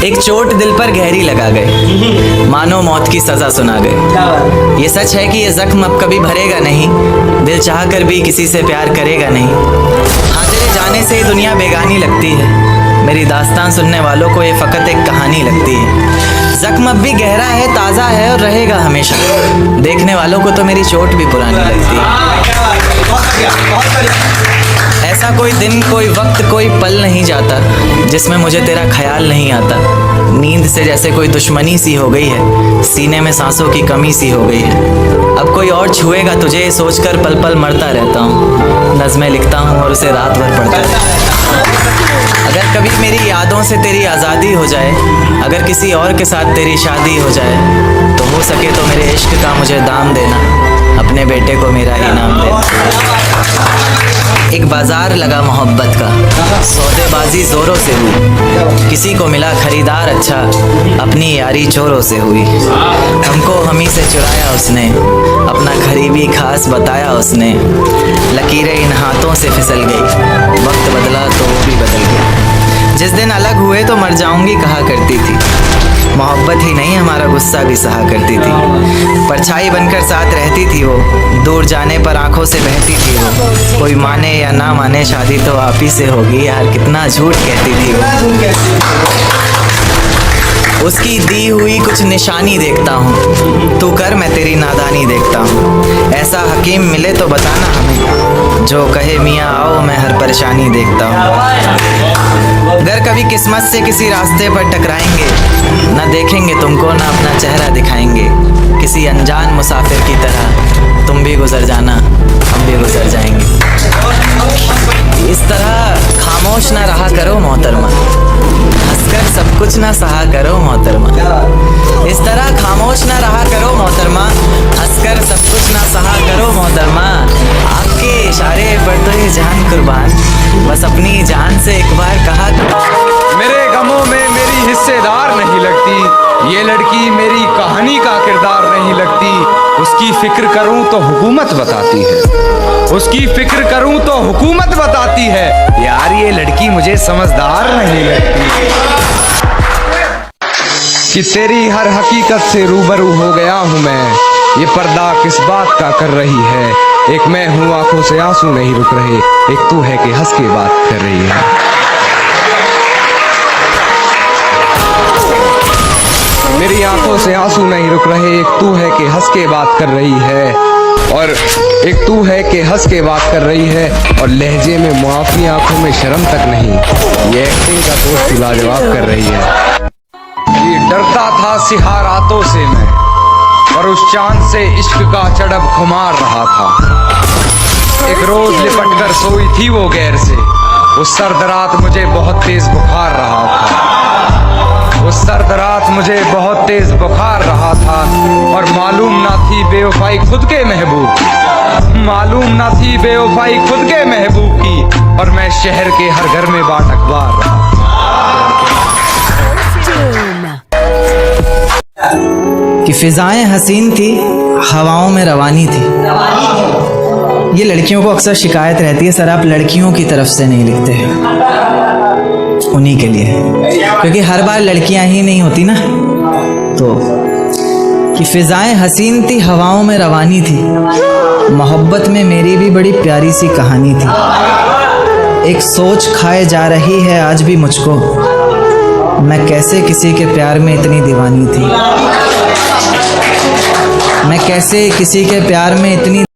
एक चोट दिल पर गहरी लगा गए, मानो मौत की सजा सुना गए। ये सच है कि ये जख्म अब कभी भरेगा नहीं, दिल चाह कर भी किसी से प्यार करेगा नहीं। हाँ, तेरे जाने से दुनिया बेगानी लगती है, मेरी दास्तान सुनने वालों को ये फ़कत एक कहानी लगती है। जख्म अब भी गहरा है, ताज़ा है और रहेगा हमेशा, देखने वालों को तो मेरी चोट भी पुरानी लगती है। ऐसा कोई दिन, कोई वक्त, कोई पल नहीं जाता जिसमें मुझे तेरा ख्याल नहीं आता। नींद से जैसे कोई दुश्मनी सी हो गई है, सीने में सांसों की कमी सी हो गई है। अब कोई और छुएगा तुझे सोचकर पल पल मरता रहता हूँ, नज़में लिखता हूँ और उसे रात भर पढ़ता रहता हूँ। अगर कभी मेरी यादों से तेरी आज़ादी हो जाए, अगर किसी और के साथ तेरी शादी हो जाए, तो हो सके तो मेरे इश्क का मुझे दाम देना, अपने बेटे को मेरा इनाम देना। एक बाजार लगा मोहब्बत का, सौदेबाजी जोरों से हुई, किसी को मिला खरीदार अच्छा, अपनी यारी चोरों से हुई। हमको हमी से चुराया उसने, अपना करीबी खास बताया उसने, लकीरें इन हाथों से फिसल गई, वक्त बदला तो वो भी बदल गई। जिस दिन अलग हुए तो मर जाऊंगी कहा करती थी, मोहब्बत ही नहीं हमारा गुस्सा भी सहा करती थी। परछाई बनकर साथ रहती थी वो, दूर जाने पर आंखों से बहती थी वो। कोई माने या ना माने शादी तो आप ही से होगी, यार कितना झूठ कहती थी वो। उसकी दी हुई कुछ निशानी देखता हूँ, तू कर मैं तेरी नादानी देखता हूँ। ऐसा हकीम मिले तो बताना हमें, जो कहे मियाँ आओ मैं हर परेशानी देखता हूँ। अगर कभी किस्मत से किसी रास्ते पर टकराएंगे, ना देखेंगे तुमको ना अपना चेहरा दिखाएंगे। किसी अनजान मुसाफिर की तरह तुम भी गुजर जाना, हम भी गुजर जाएंगे। इस तरह खामोश ना रहा करो मोहतरमा, हंसकर सब कुछ ना सहा करो मोहतरमा। इस तरह खामोश ना रहा करो मोहतरमा, हंसकर सब कुछ ना सहा करो मोहतरमा। आपके इशारे पर तो ये जान कुर्बान, बस अपनी जान से एक बार कहा। मेरे गमों में मेरी हिस्सेदार नहीं लगती, ये लड़की मेरी कहानी का किरदार नहीं लगती। उसकी फिक्र करूं तो हुकूमत बताती है, उसकी फिक्र करूं तो हुकूमत बताती है। यार ये लड़की मुझे समझदार नहीं लगती। कि तेरी हर हकीकत से रूबरू हो गया हूं मैं, ये पर्दा किस बात का कर रही है। एक मैं हूँ आंखों से आंसू नहीं रुक रहे, एक तू है कि हंस के बात कर रही है। मेरी आंखों से आंसू नहीं रुक रहे, एक तू है कि हंस के बात कर रही है, और एक तू है कि हंस के बात कर रही है। और लहजे में मुआफी, आंखों में शर्म तक नहीं, ये एक्टिंग का दोस्त लाजवाब कर रही है। ये डरता था सिहा रातों से मैं, और उस चांद से इश्क का चढ़ब खुमार रहा था। एक रोज लिपट कर सोई थी वो गैर से, उस सर्द रात मुझे बहुत तेज बुखार रहा था। उस सर्द रात मुझे बहुत तेज बुखार रहा था, और मालूम ना थी बेवफाई खुद के महबूब की, मालूम ना थी बेवफाई खुद के महबूब की। और मैं शहर के हर घर में बाट अखबार रहा। कि फिजाएं हसीन थी, हवाओं में रवानी थी। ये लड़कियों को अक्सर शिकायत रहती है, सर आप लड़कियों की तरफ से नहीं लिखते हैं, उन्हीं के लिए, क्योंकि हर बार लड़कियां ही नहीं होती ना। तो कि फिजाएं हसीन थी, हवाओं में रवानी थी, मोहब्बत में मेरी भी बड़ी प्यारी सी कहानी थी। एक सोच खाए जा रही है आज भी मुझको, मैं कैसे किसी के प्यार में इतनी दीवानी थी, मैं कैसे किसी के प्यार में इतनी